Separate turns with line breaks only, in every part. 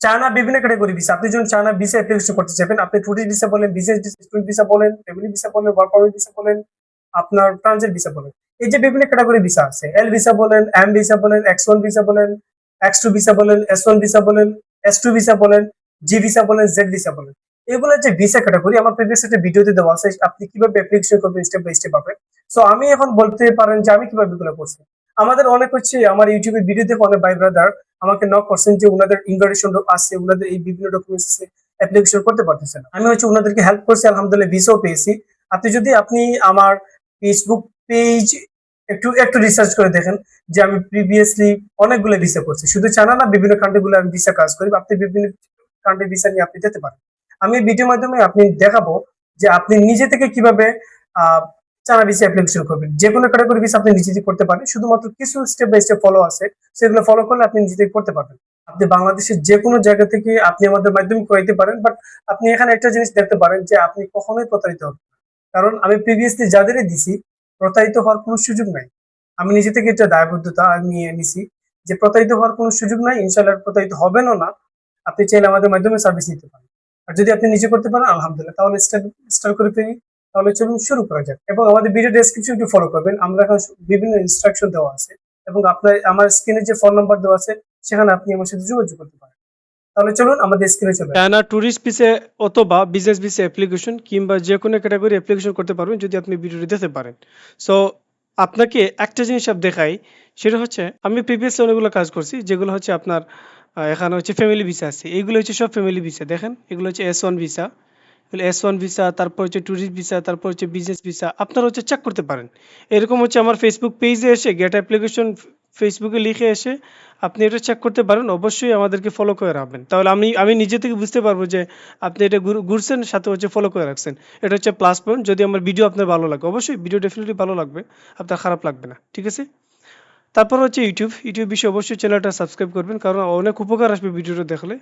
China বিভিন্ন category visa. আপনি যখন চায়না ভিসা অ্যাপ্লিকেশন করতে চাইবেন, আপনি টুরিস্ট ভিসা বলেন, বিজনেস ভিসা, স্টুডেন্ট ভিসা বলেন, ফ্যামিলি ভিসা বলেন, ওয়ার্ক পারমিট ভিসা বলেন, আপনার ট্রানজিট ভিসা বলেন, এই যে বিভিন্ন ক্যাটাগরি ভিসা আছে, এল ভিসা বলেন, এম ভিসা বলেন, X1 ভিসা বলেন, X2 ভিসা বলেন, S1 ভিসা বলেন, S2 ভিসা বলেন, জি ভিসা বলেন, জেড ভিসা বলেন, এগুলো যে ভিসা ক্যাটাগরি আমার প্রিভিয়াস একটা ভিডিওতে দেওয়া আছে, আপনি কিভাবে অ্যাপ্লিকেশন করবেন স্টেপ বাই স্টেপ পাবেন। সো আমি এখন বলতে পারেন যে আমি কিভাবে এগুলো করছি। আমাদের অনেক হচ্ছে আমার ইউটিউবে ভিডিও দেখে অনেক ভাই ব্রাদার আমাকে নক করছেন যে ওনাদের ইনভাইটেশন আছে, ওনাদের এই বিভিন্ন ডকুমেন্টস আছে, অ্যাপ্লিকেশন করতে পারতেছে না। আমি হচ্ছে ওনাদেরকে হেল্প করছি, আলহামদুলিল্লাহ ভিসাও পেয়েছি। আপনি আমার ফেসবুক পেজ একটু একটু রিসার্চ করে দেখেন যে আমি প্রিভিয়াসলি অনেকগুলো ভিসা করছি, শুধু চায়না না, বিভিন্ন কান্ট্রি গুলো আমি ভিসা কাজ করি। আপনি বিভিন্ন কান্ট্রি ভিসা নিয়ে আপনি যেতে পারেন। আমি এই ভিডিওর মাধ্যমে আপনি দেখাবো যে আপনি নিজে থেকে কিভাবে আহ চায়না ভিসা অ্যাপ্লিকেশন করবেন। যে কোনো ক্যাটাগরি ভিসা আপনি নিজে থেকে করতে পারেন, শুধুমাত্র কিছু স্টেপ বাই স্টেপ ফলো আছে, সেগুলো ফলো করলে আপনি নিজে থেকে করতে পারবেন। আপনি বাংলাদেশের যে কোনো জায়গা থেকে আপনি আমাদের মাধ্যমে করাইতে পারেন, বাট আপনি এখানে একটা জিনিস দেখতে পারেন যে আপনি কখনোই প্রতারিত হবেন না। কারণ আমি প্রিভিয়াসলি যাদেরই দিছি, প্রতারিত হওয়ার কোনো সুযোগ নাই। আমি নিজে থেকে একটা দায়বদ্ধতা নিয়ে নিছি যে প্রতারিত হওয়ার কোনো সুযোগ নাই, ইনশাল্লাহ প্রতারিত হবেনও না। আপনি চাইলে আমাদের মাধ্যমে সার্ভিস নিতে পারেন। আর যদি আপনি নিজে করতে পারেন আলহামদুলিল্লাহ, তাহলে স্টার্ট করে ফেলি। তাহলে চলুন শুরু করা যাক, এবং আমাদের ভিডিও ডেসক্রিপশন একটু ফলো করবেন, আমরা এখন বিভিন্ন ইনস্ট্রাকশন দেওয়া আছে, এবং আপনার আমার স্ক্রিনে যে ফোন নাম্বার দেওয়া আছে সেখানে আপনি আমার সাথে যোগাযোগ করতে পারেন। তাহলে চলুন আমাদের স্ক্রিনে চলে আসি।
চায়না ট্যুরিস্ট ভিসা অথবা বিজনেস ভিসা অ্যাপ্লিকেশন কিংবা যে কোনো ক্যাটাগরি অ্যাপ্লিকেশন করতে পারবেন যদি আপনি ভিডিওটি দেখতে পারেন। সো আপনাকে একটা জিনিস দেখাই, সেটা হচ্ছে আমি প্রিভিয়াসলি অনেকগুলো কাজ করছি যেগুলো হচ্ছে আপনার এখানে হচ্ছে ফ্যামিলি ভিসা আছে, এইগুলো হচ্ছে সব ফ্যামিলি ভিসা। দেখেন এগুলো হচ্ছে S1 ভিসা, S1 ভিসা, তারপর হচ্ছে ট্যুরিস্ট ভিসা, তারপর হচ্ছে বিজনেস ভিসা। আপনারা হচ্ছে চেক করতে পারেন। এরকম হচ্ছে আমার ফেসবুক পেজে এসে গেট অ্যাপ্লিকেশন ফেসবুকে লিখে এসে আপনি এটা চেক করতে পারেন। অবশ্যই আমাদেরকে ফলো করে রাখবেন, তাহলে আমি আমি নিজে থেকে বুঝতে পারবো যে আপনি এটা ঘুরছেন, সাথে হচ্ছে ফলো করে রাখছেন। এটা হচ্ছে প্লাস পয়েন্ট। যদি আমার ভিডিও আপনার ভালো লাগে, অবশ্যই ভিডিও ডেফিনেটলি ভালো লাগবে, আপনার খারাপ লাগবে না, ঠিক আছে। তারপর হচ্ছে ইউটিউব বিষয়ে অবশ্যই চ্যানেলটা সাবস্ক্রাইব করবেন, কারণ অনেক উপকার আসবে ভিডিওটা দেখলে।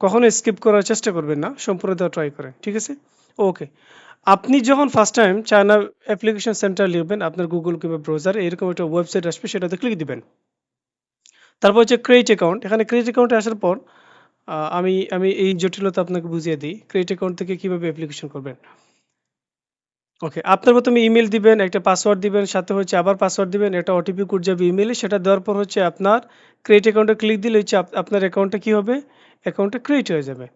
কখনো স্কিপ করার চেষ্টা করবেন না, সম্পূর্ণ দেওয়া ট্রাই করেন, ঠিক আছে। ওকে, আপনি যখন first time China application centre লিখবেন আপনার গুগল কিংবা ব্রাউজারে, এরকম একটা ওয়েবসাইট আসবে, সেটাতে ক্লিক দিবেন। তারপর হচ্ছে ক্রিয়েট অ্যাকাউন্ট। এখানে ক্রিয়েট অ্যাকাউন্টে আসার পর আমি আমি এই জটিলতা আপনাকে বুঝিয়ে দিই ক্রিয়েট অ্যাকাউন্ট থেকে কিভাবে অ্যাপ্লিকেশন করবেন। ওকে, আপনার প্রথমে ইমেল দিবেন, একটা পাসওয়ার্ড দিবেন, সাথে হচ্ছে আবার পাসওয়ার্ড দিবেন, একটা ওটিপি কোড যাবে ইমেলে। সেটা দেওয়ার পর হচ্ছে আপনার ক্রিয়েট অ্যাকাউন্টে ক্লিক দিলে হচ্ছে আপনার অ্যাকাউন্টটা কি হবে, অ্যাকাউন্টটা ক্রিয়েট হয়ে যাবে।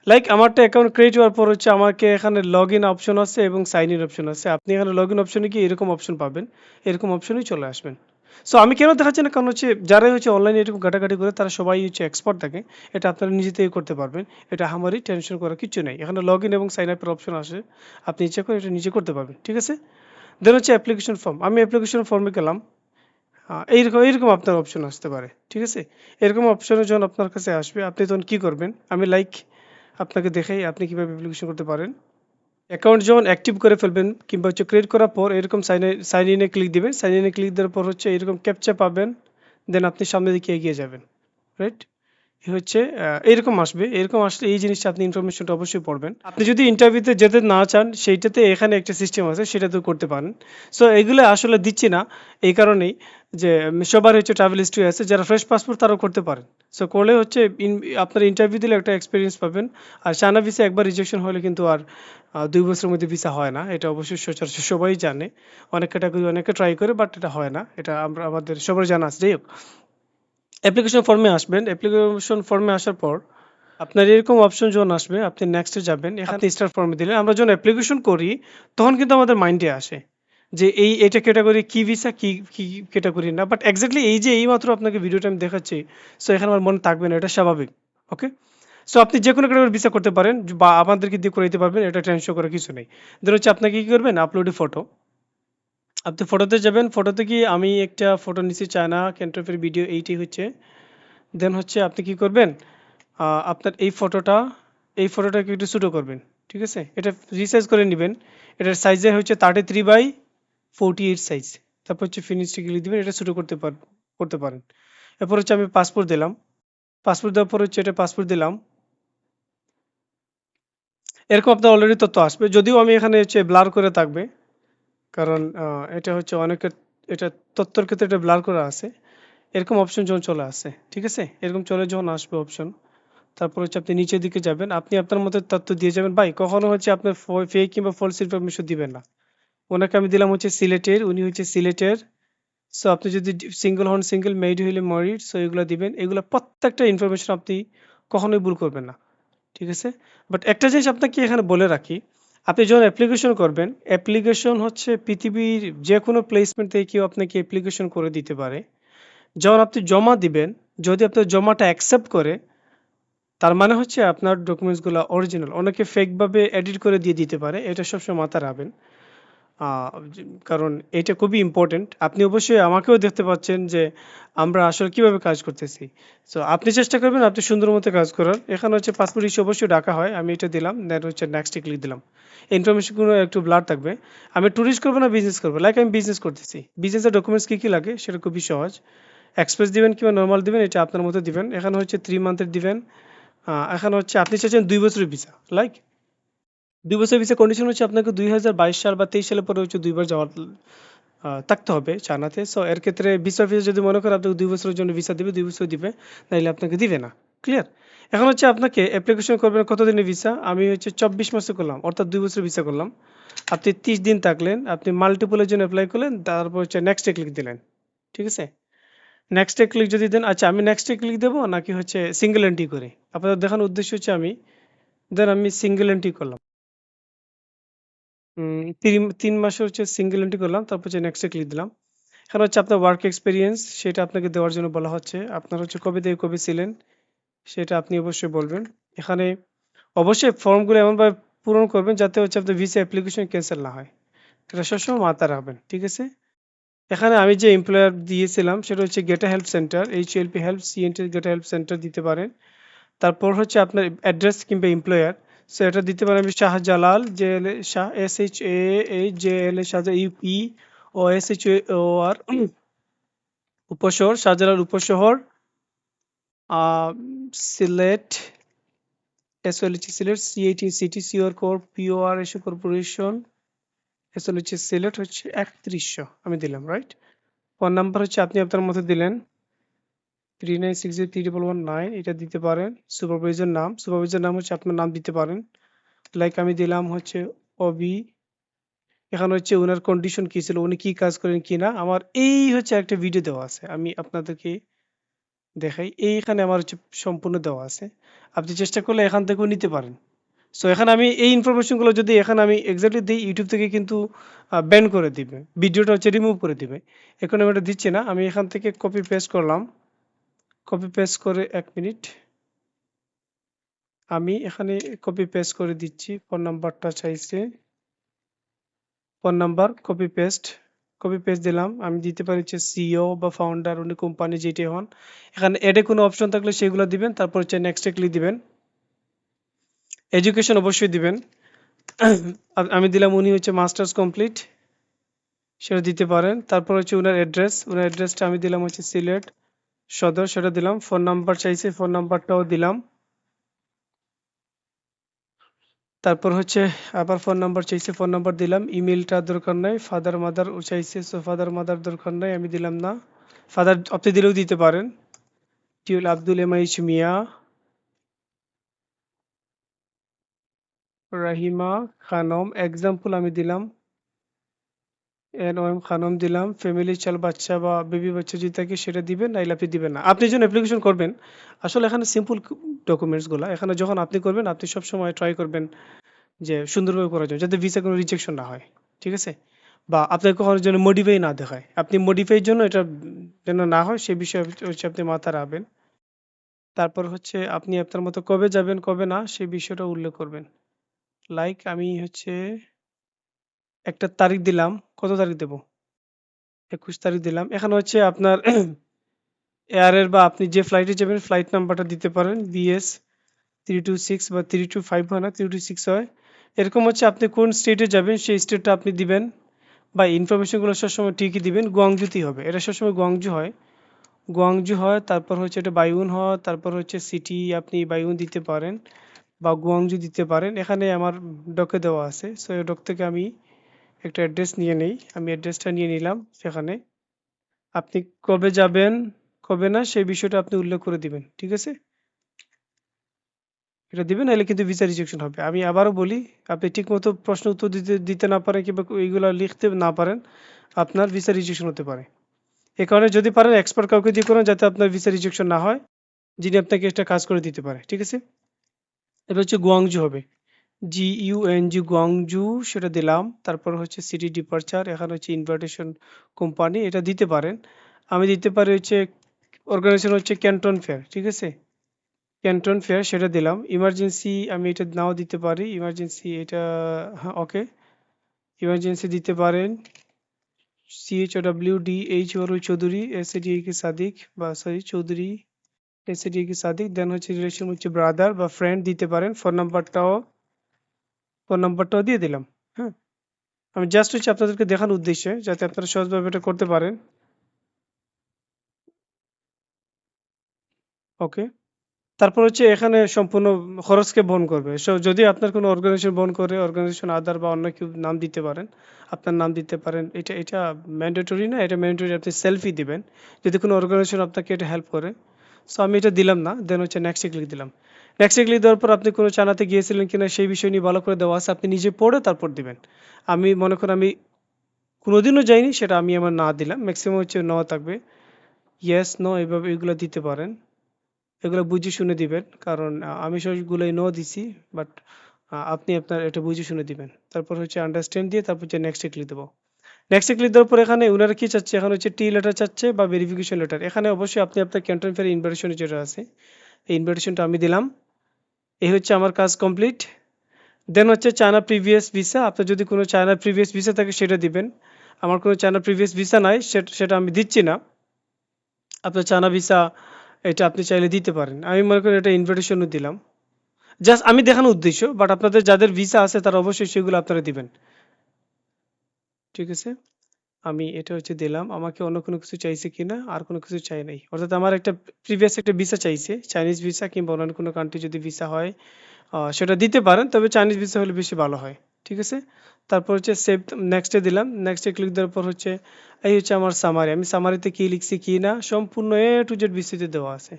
লাইক আমারটা অ্যাকাউন্ট ক্রিয়েট হওয়ার পর হচ্ছে আমাকে এখানে লগ ইন অপশন আছে এবং সাইন ইন অপশন আছে। আপনি এখানে লগ ইন অপশনে গিয়ে এরকম অপশন পাবেন, এরকম অপশনেই চলে আসবেন। সো আমি কেন দেখাচ্ছি না, কারণ হচ্ছে যারাই হচ্ছে অনলাইনে এরকম ঘাটাঘাটি করে তারা সবাই হচ্ছে এক্সপার্ট থাকে। এটা আপনারা নিজে থেকে করতে পারবেন, এটা আমারই টেনশন করার কিছু নেই। এখানে লগ ইন এবং সাইন আপের অপশন আসে, আপনি ইচ্ছা করে এটা নিজে করতে পারবেন, ঠিক আছে। দেন হচ্ছে অ্যাপ্লিকেশন ফর্ম। আমি অ্যাপ্লিকেশন ফর্মে গেলাম। এইরকম এইরকম আপনার অপশন আসতে পারে, ঠিক আছে। এরকম অপশনে যখন আপনার কাছে আসবে আপনি তখন কি করবেন, আমি লাইক আপনাকে দেখাই আপনি কিভাবে অ্যাপ্লিকেশন করতে পারেন। অ্যাকাউন্ট যখন অ্যাক্টিভ করে ফেলবেন কিংবা হচ্ছে ক্রিয়েট করার পর এরকম সাইন ইনে ক্লিক দিবেন। সাইন ইনে ক্লিক দেওয়ার পর হচ্ছে এরকম ক্যাপচা পাবেন, দেন আপনি সামনের দিকে এগিয়ে যাবেন, রাইট। হচ্ছে এরকম আসবে, এরকম আসলে এই জিনিসটা আপনি ইনফরমেশনটা অবশ্যই পড়বেন। আপনি যদি ইন্টারভিউতে যেতে না চান সেইটাতে এখানে একটা সিস্টেম আছে, সেটা তো করতে পারেন। সো এগুলো আসলে দিচ্ছি না এই কারণেই যে সবার হচ্ছে ট্রাভেল হিস্ট্রি আছে, যারা ফ্রেশ পাসপোর্ট তারাও করতে পারেন। সো করলে হচ্ছে আপনার ইন্টারভিউ দিলে একটা এক্সপিরিয়েন্স পাবেন। আর চায়না ভিসা একবার রিজেকশন হলে কিন্তু আর 2 বছরের মধ্যে ভিসা হয় না, এটা অবশ্যই সচরাচর সবাই জানে। অনেক ক্যাটাগরি অনেকে ট্রাই করে, বাট এটা হয় না, এটা আমাদের সবার জানা আছে। যাই হোক, অ্যাপ্লিকেশন ফর্মে আসবেন। অ্যাপ্লিকেশন ফর্মে আসার পর আপনার এরকম অপশন যখন আসবে আপনি নেক্সটে যাবেন। এখানে স্টার্ট ফর্মে দিলে আমরা যখন অ্যাপ্লিকেশন করি তখন কিন্তু আমাদের মাইন্ডে আসে যে এটা ক্যাটাগরি কি ভিসা, কি কি ক্যাটাগরি না। বাট এক্স্যাক্টলি এই যে এইমাত্র আপনাকে ভিডিওটা আমি দেখাচ্ছি, সো এখানে আমার মনে থাকবে না, এটা স্বাভাবিক। ওকে, সো আপনি যে কোনো ক্যাটাগরি ভিসা করতে পারেন বা আমাদেরকে দিয়ে করে দিতে পারবেন, এটা টেনশন করার কিছু নেই। ধরুন হচ্ছে আপনাকে কি করবেন, আপলোডে ফটো। আপনি ফটোতে যাবেন, ফটোতে গিয়ে আমি একটা ফটো নিচ্ছি চায়না ক্যান্ট্রফের ভিডিও, এইটি হচ্ছে। দেন হচ্ছে আপনি কি করবেন, আপনার এই ফটোটাকে একটু ছোটো করবেন, ঠিক আছে। এটা রিসাইজ করে নেবেন। এটার সাইজে হচ্ছে 33/48 সাইজ। তারপর হচ্ছে ফিনিশে ক্লিক দিবেন, এটা ছোটো করতে পারেন। এরপর হচ্ছে আমি পাসপোর্ট দিলাম। পাসপোর্ট দেওয়ার পর হচ্ছে এটা পাসপোর্ট দিলাম। এরকম আপনার অলরেডি তথ্য আসবে, যদিও আমি এখানে হচ্ছে ব্লার করে থাকবে, কারণ এটা হচ্ছে অনেকের এটা তথ্যের ক্ষেত্রে এটা ব্লার করা আছে। এরকম অপশন যখন চলে আসে, ঠিক আছে, এরকম চলে যখন আসবে অপশন, তারপর হচ্ছে আপনি নিচের দিকে যাবেন, আপনি আপনার মতো তথ্য দিয়ে যাবেন। ভাই কখনো হচ্ছে আপনার ফেক কিংবা ফলস ইনফরমেশন দিবেন না। ওনাকে আমি দিলাম হচ্ছে সিলেটের, উনি হচ্ছে সিলেটের। সো আপনি যদি সিঙ্গেল হন সিঙ্গেল, মেরিড হইলে মেরিড, সো এগুলো দিবেন। এগুলো প্রত্যেকটা ইনফরমেশন আপনি কখনোই ভুল করবেন না, ঠিক আছে? বাট একটা জিনিস আপনাকে এখানে বলে রাখি, আপনি যখন অ্যাপ্লিকেশন করবেন, অ্যাপ্লিকেশন হচ্ছে পৃথিবীর যে কোনো প্লেসমেন্ট থেকে কেউ আপনাকে অ্যাপ্লিকেশন করে দিতে পারে। যখন আপনি জমা দিবেন, যদি আপনার জমাটা অ্যাকসেপ্ট করে, তার মানে হচ্ছে আপনার ডকুমেন্টসগুলো অরিজিনাল। অনেকে ফেকভাবে এডিট করে দিয়ে দিতে পারে, এটা সবসময় মাথায় রাখবেন। কারণ এটা খুবই ইম্পর্টেন্ট। আপনি অবশ্যই আমাকেও দেখতে পাচ্ছেন যে আমরা আসলে কিভাবে কাজ করতেছি। সো আপনি চেষ্টা করবেন আপনি সুন্দর মতো কাজ করার। এখানে হচ্ছে পাসপোর্ট ইস্যু অবশ্যই ডাকা হয়, আমি এটা দিলাম, দেন হচ্ছে নেক্সটে ক্লিক দিলাম। ইনফরমেশনগুলো একটু ব্লার থাকবে। আমি ট্যুরিস্ট করবো না বিজনেস করবো, লাইক আমি বিজনেস করতেছি, বিজনেসের ডকুমেন্টস কী কী লাগে সেটা খুবই সহজ। এক্সপ্রেস দিবেন কিংবা নর্মাল দিবেন, এটা আপনার মতো দিবেন। এখানে হচ্ছে 3 মান্থের দিবেন। এখানে হচ্ছে আপনি চাচ্ছেন 2 বছরের ভিসা, লাইক 2 বছরের ভিসা কন্ডিশন হচ্ছে আপনাকে 2022 সাল বা 23 সালের পরে হচ্ছে 2 বার যাওয়ার থাকতে হবে চায়নাতে। সো এর ক্ষেত্রে ভিসা যদি মনে করেন আপনাকে 2 বছরের জন্য ভিসা দিবে, 2 বছর দিবে, নাইলে আপনাকে দিবে না। ক্লিয়ার? এখন হচ্ছে আপনাকে অ্যাপ্লিকেশন করবেন কতদিনের ভিসা? আমি হচ্ছে 24 মাসে করলাম, অর্থাৎ 2 বছরের ভিসা করলাম। আপনি 30 দিন থাকলেন, আপনি মাল্টিপলের জন্য অ্যাপ্লাই করলেন, তারপর হচ্ছে নেক্সটে ক্লিক দিলেন। ঠিক আছে? নেক্সটে ক্লিক যদি দেন, আচ্ছা আমি নেক্সটে ক্লিক দেবো নাকি হচ্ছে সিঙ্গেল এন্ট্রি করে? আপনাদের দেখানোর উদ্দেশ্য হচ্ছে আমি সিঙ্গেল এন্ট্রি করলাম। 3 মাসের হচ্ছে সিঙ্গেল এন্ট্রি করলাম, তারপর হচ্ছে নেক্সটে ক্লিক দিলাম। এখানে হচ্ছে আপনার ওয়ার্ক এক্সপিরিয়েন্স, সেটা আপনাকে দেওয়ার জন্য বলা হচ্ছে। আপনার হচ্ছে কবে থেকে কবে ছিলেন সেটা আপনি অবশ্যই বলবেন। এখানে অবশ্যই ফর্মগুলো এমনভাবে পূরণ করবেন যাতে হচ্ছে আপনার ভিসা অ্যাপ্লিকেশন ক্যান্সেল না হয়। এটা সবসময় মাথায় রাখবেন, ঠিক আছে? এখানে আমি যে এমপ্লয়ার দিয়েছিলাম সেটা হচ্ছে গেটা help center, HLP help, CNT গেটা হেল্প সেন্টার দিতে পারেন। তারপর হচ্ছে আপনার অ্যাড্রেস কিংবা এমপ্লয়ার, সো এটা দিতে পারেন আমি Shahjalal JL, Shah SHAHJL, Shahjalal UP ও SHOR Upashahar, Shahjalal Upashahar, Sylhet, SLH Sylhet, CAT city, COR POR এসে কর্পোরেশন, SLH সিলেট হচ্ছে 3100 আমি দিলাম, রাইট? ফোন নাম্বার হচ্ছে আপনি আপনার মতো দিলেন 39603119, এটা দিতে পারেন। সুপারভাইজার নাম হচ্ছে আপনার নাম দিতে পারেন, লাইক আমি দিলাম হচ্ছে অবি। এখানে হচ্ছে ওনার কন্ডিশন কি ছিল, উনি কি কাজ করেন কি না, আমার এই হচ্ছে একটা ভিডিও দেওয়া আছে, আমি আপনাদেরকে দেখাই। এইখানে আমার হচ্ছে সম্পূর্ণ দেওয়া আছে, আপনি চেষ্টা করলে এখান থেকেও নিতে পারেন। সো এখানে আমি এই ইনফরমেশনগুলো যদি এখানে আমি এক্স্যাক্টলি দিই, ইউটিউব থেকে কিন্তু ব্যান করে দিবে, ভিডিওটা হচ্ছে রিমুভ করে দিবে। এখন আমি এটা দিচ্ছি না, আমি এখান থেকে কপি পেস্ট করলাম। কপি পেস্ট করে 1 মিনিট, আমি এখানে কপি পেস্ট করে দিচ্ছি। ফোন নাম্বারটা চাইছে, ফোন নাম্বার কপি পেস্ট দিলাম। আমি দিতে পারি হচ্ছে সিইও বা ফাউন্ডার, উনি কোম্পানি যেটাই হন। এখানে এডে কোনো অপশন থাকলে সেগুলো দিবেন, তারপর হচ্ছে নেক্সটে ক্লিক দিবেন। এডুকেশন অবশ্যই দিবেন। আমি দিলাম উনি হচ্ছে মাস্টার্স কমপ্লিট, সেটা দিতে পারেন। তারপর হচ্ছে ওনার অ্যাড্রেসটা আমি দিলাম হচ্ছে সিলেট সদর, সেটা দিলাম। ফোন নাম্বার চাইছে, ফোন নাম্বারটাও দিলাম। তারপর হচ্ছে আবার ফোন নাম্বার চাইছে, ফোন নাম্বার দিলাম। ইমেলটা দরকার নাই, ফাদার মাদার ও চাইছে, সো ফাদার মাদার দরকার নাই, আমি দিলাম না। ফাদার আপনি দিলেও দিতে পারেন। টিউল আব্দুল এমআইচ মিয়া, রাহিমা খানম, এক্সাম্পল আমি দিলাম NOM খানম দিলাম। ফ্যামিলি চাল বাচ্চা বা বেবি বাচ্চা যদি থাকে সেটা দিবেন, নাইলে আপনি দিবেন না। আপনি যখন অ্যাপ্লিকেশন করবেন, আসলে এখানে সিম্পল ডকুমেন্টসগুলো এখানে যখন আপনি করবেন, আপনি সবসময় ট্রাই করবেন যে সুন্দরভাবে করার জন্য, যাতে ভিসা কোনো রিজেকশন না হয়, ঠিক আছে? বা আপনাকে কখনোর জন্য মডিফাই না দেখায়, আপনি মডিফাইয়ের জন্য এটা যেন না হয় সে বিষয়ে হচ্ছে আপনি মাথা রাখবেন। তারপর হচ্ছে আপনি আপনার মতো কবে যাবেন কবে না সেই বিষয়টা উল্লেখ করবেন। লাইক আমি হচ্ছে একটা তারিখ দিলাম, কত তারিখ দেব? 21 তারিখ দিলাম। এখানে হচ্ছে আপনার এয়ারের বা আপনি যে ফ্লাইটে যাবেন ফ্লাইট নাম্বারটা দিতে পারেন, BS 326 বা 325 হয় না, 326 হয়। এরকম হচ্ছে আপনি কোন স্টেটে যাবেন সেই স্টেটটা আপনি দিবেন, বা ইনফরমেশনগুলো সবসময় ঠিকই দিবেন। গুয়াংজুতেই হবে, এটা সবসময় গুয়াংজু হয়। তারপর হচ্ছে এটা বাইউন হয়, তারপর হচ্ছে সিটি আপনি বাইউন দিতে পারেন বা গুয়াংজু দিতে পারেন। এখানে আমার ডকে দেওয়া আছে, সো এই ডক থেকে আমি একটা অ্যাড্রেস নিয়ে নেই, আমি অ্যাড্রেসটা নিয়ে নিলাম। সেখানে আপনি কবে যাবেন কবে না সেই বিষয়টা আপনি উল্লেখ করে দিবেন, ঠিক আছে? এটা দিবেন, নাহলে কিন্তু ভিসা রিজেকশন হবে। আমি আবারও বলি, আপনি ঠিকমতো প্রশ্ন উত্তর দিতে না পারেন কিংবা এইগুলা লিখতে না পারেন, আপনার ভিসা রিজেকশন হতে পারে। এ কারণে যদি পারেন এক্সপার্ট কাউকে দিয়ে করুন, যাতে আপনার ভিসা রিজেকশন না হয়, যিনি আপনাকে এটা কাজ করে দিতে পারে। ঠিক আছে? এবার হচ্ছে গুয়াংজু হবে, GUNG গুয়াংজু, সেটা দিলাম। তারপর হচ্ছে সিটি ডিপারচার, এখানে হচ্ছে ইনভাইটেশন কোম্পানি, এটা দিতে পারেন। আমি দিতে পারি হচ্ছে অর্গানাইজেশন হচ্ছে ক্যান্টন ফেয়ার। ঠিক আছে? ক্যান্টন ফেয়ার, সেটা দিলাম। ইমার্জেন্সি আমি এটা নাও দিতে পারি, ইমার্জেন্সি এটা, হ্যাঁ ওকে, ইমার্জেন্সি দিতে পারেন। CHOWDH চৌধুরী, SADK সাদিক, বা সরি চৌধুরী SADK সাদিক। দেন হচ্ছে রিলেশন হচ্ছে ব্রাদার বা ফ্রেন্ড দিতে পারেন। ফোন নাম্বারটাও দিয়ে দিলাম। হ্যাঁ, আমি জাস্ট হচ্ছে আপনাদেরকে দেখানোর উদ্দেশ্যে, যাতে আপনারা সহজভাবে এটা করতে পারেন। ওকে, তারপর হচ্ছে এখানে সম্পূর্ণ খরচকে বহন করবে। সো যদি আপনার কোনো অর্গানাইজেশন বহন করে, অর্গানাইজেশন আদার বা অন্য কেউ নাম দিতে পারেন, আপনার নাম দিতে পারেন। এটা ম্যান্ডেটরি না, এটা ম্যান্ডেটরি আপনি সেলফি দিবেন যদি কোনো অর্গানাইজেশন আপনাকে এটা হেল্প করে। সো আমি এটা দিলাম না, দেন হচ্ছে নেক্সটে ক্লিক দিলাম। নেক্সটে ক্লিক দেওয়ার পর আপনি কোনো চানাতে গিয়েছিলেন কিনা সেই বিষয় নিয়ে ভালো করে দেওয়া আছে, আপনি নিজে পড়ে তারপর দিবেন। আমি মনে করেন আমি কোনোদিনও যাইনি, সেটা আমি আমার না দিলাম। ম্যাক্সিমাম হচ্ছে ন থাকবে, ইয়েস নো এইভাবে এগুলো দিতে পারেন। এগুলো বুঝে শুনে দিবেন, কারণ আমি সবগুলোই নো দিছি, বাট আপনি আপনার এটা বুঝে শুনে দিবেন। তারপর হচ্ছে আন্ডারস্ট্যান্ড দিয়ে তারপর হচ্ছে নেক্সটে ক্লিক দেবো। নেক্সটে ক্লিক দেওয়ার পর এখানে ওনারা কি চাচ্ছে, এখানে হচ্ছে টি লেটার চাচ্ছে বা ভেরিফিকেশন লেটার। এখানে অবশ্যই আপনি আপনার ক্যান্টন ফেয়ার ইনভাইটেশন যেটা আছে, এই ইনভাইটেশনটা আমি দিলাম। এই হচ্ছে আমার কাজ কমপ্লিট। দেন হচ্ছে চায়না প্রিভিয়াস ভিসা, আপনার যদি কোনো চায়নার প্রিভিয়াস ভিসা থাকে সেটা দিবেন। আমার কোনো চায়না প্রিভিয়াস ভিসা নাই, সেটা আমি দিচ্ছি না। আপনার চায়না ভিসা এটা আপনি চাইলে দিতে পারেন। আমি মনে করি এটা ইনভিটেশনও দিলাম, জাস্ট আমি দেখানোর উদ্দেশ্য। বাট আপনাদের যাদের ভিসা আছে তারা অবশ্যই সেগুলো আপনারা দিবেন। ঠিক আছে, আমি এটা হচ্ছে দিলাম। আমাকে অন্য কোনো কিছু চাইছে কিনা, আর কোনো কিছু চাই নাই। অর্থাৎ আমার একটা প্রিভিয়াস একটা ভিসা চাইছে, চাইনিজ ভিসা কিংবা অন্যান্য কোনো কান্ট্রি যদি ভিসা হয় সেটা দিতে পারেন, তবে চাইনিজ ভিসা হলে বেশি ভালো হয়। ঠিক আছে, তারপর হচ্ছে সেভ, নেক্সটে দিলাম। নেক্সটে ক্লিক দেওয়ার পর হচ্ছে এই হচ্ছে আমার সামারি। আমি সামারিতে কি লিখছি কি না সম্পূর্ণ A to Z বিস্তৃত দেওয়া আছে।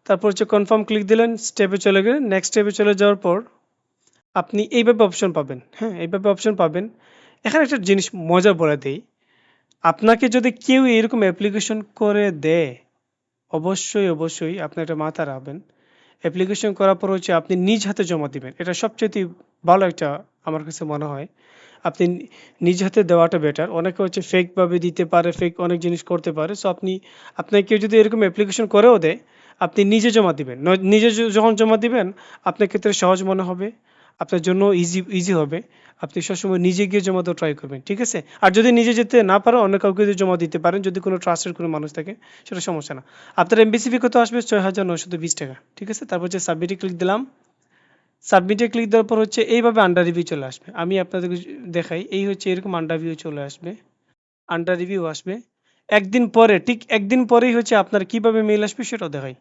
তারপর হচ্ছে কনফার্ম ক্লিক দিলেন, স্টেপে চলে গেলেন। নেক্সট স্টেপে চলে যাওয়ার পর আপনি এইভাবে অপশন পাবেন। হ্যাঁ, এইভাবে অপশন পাবেন। এখানে একটা জিনিস মজা বলে দেই, আপনাকে যদি কেউ এরকম অ্যাপ্লিকেশন করে দেয়, অবশ্যই আপনি এটা মাথায় রাখবেন। অ্যাপ্লিকেশন করার পর হচ্ছে আপনি নিজ হাতে জমা দিবেন, এটা সবচেয়ে ভালো একটা আমার কাছে মনে হয়। আপনি নিজ হাতে দেওয়াটা বেটার। অনেকে হচ্ছে ফেকভাবে দিতে পারে, ফেক অনেক জিনিস করতে পারে। সো আপনাকে কেউ যদি এরকম অ্যাপ্লিকেশন করেও দেয়, আপনি নিজে জমা দিবেন। নিজে যখন জমা দিবেন, আপনার ক্ষেত্রে সহজ মনে হবে, আপনার জন্য ইজি হবে। আপনি সবসময় নিজে গিয়ে জমা দেওয়া ট্রাই করবেন। ঠিক আছে, আর যদি নিজে যেতে না পারেন, অন্য কাউকে দিয়ে জমা দিতে পারেন, যদি কোনো ট্রাস্টেড কোনো মানুষ থাকে, সেটা সমস্যা না। আপনার এমবিসি ফি কত আসবে? ৬,৯২০ টাকা। ঠিক আছে, তারপর হচ্ছে সাবমিটে ক্লিক দিলাম। সাবমিটে ক্লিক দেওয়ার পর হচ্ছে এইভাবে আন্ডার রিভিউ চলে আসবে। আমি আপনাদেরকে দেখাই, এই হচ্ছে এরকম আন্ডার রিভিউ চলে আসবে, আন্ডার রিভিউ আসবে। একদিন পরে, ঠিক একদিন পরেই হচ্ছে আপনার কিভাবে মেইল আসবে সেটাও দেখাই।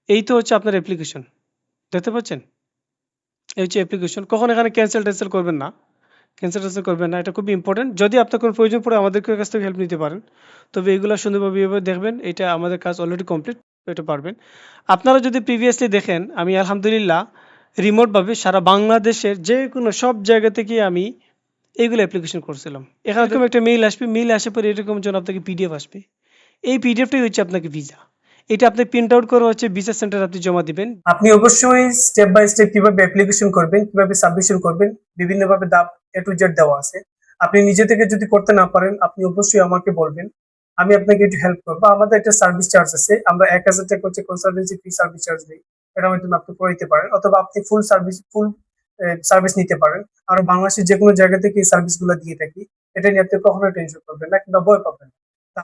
এই তো হচ্ছে আপনার অ্যাপ্লিকেশন, দেখতে পাচ্ছেন? এই হচ্ছে অ্যাপ্লিকেশন। কখন এখানে ক্যান্সেল করবেন না, করবেন না, এটা খুবই ইম্পর্টেন্ট। যদি আপনার কোনো প্রয়োজন পড়ে আমাদের কাছ থেকে হেল্প নিতে পারেন, তবে এগুলো সুন্দরভাবে এভাবে দেখবেন। এটা আমাদের কাজ অলরেডি কমপ্লিট, এটা পারবেন। আপনারা যদি প্রিভিয়াসলি দেখেন, আমি আলহামদুলিল্লাহ রিমোটভাবে সারা বাংলাদেশের যে কোনো সব জায়গা থেকে আমি এইগুলো অ্যাপ্লিকেশন করছিলাম। এখানে এরকম একটা মেইল আসবে, মেইল আসার পরে এরকম যেন আপনাকে পিডিএফ আসবে। এই পিডিএফটাই হচ্ছে আপনাকে ভিসা। এটা আপনি প্রিন্ট আউট করে হচ্ছে ভিসা সেন্টারে আপনি জমা দিবেন।
আপনি অবশ্যই স্টেপ বাই স্টেপ কিভাবে অ্যাপ্লিকেশন করবেন, কিভাবে সাবমিশন করবেন, বিভিন্নভাবে ধাপ A to Z দেওয়া আছে। আপনি নিজে থেকে যদি করতে না পারেন, আপনি অবশ্যই আমাকে বলবেন, আমি আপনাকে একটু হেল্প করবো। আমাদের একটা সার্ভিস চার্জ আছে, আমরা ১,০০০ টাকা হচ্ছে কনসালটেন্সি ফি সার্ভিস চার্জ দিই। এটার মাধ্যমে আপনি করে দিতে পারেন, অথবা আপনি ফুল সার্ভিস নিতে পারেন। আর বাংলাদেশের যে কোনো জায়গা থেকে এই সার্ভিস গুলো দিয়ে থাকি। এটা নিয়ে আপনি কখনোই টেনশন করবেন না কিংবা ভয় পাবেন না।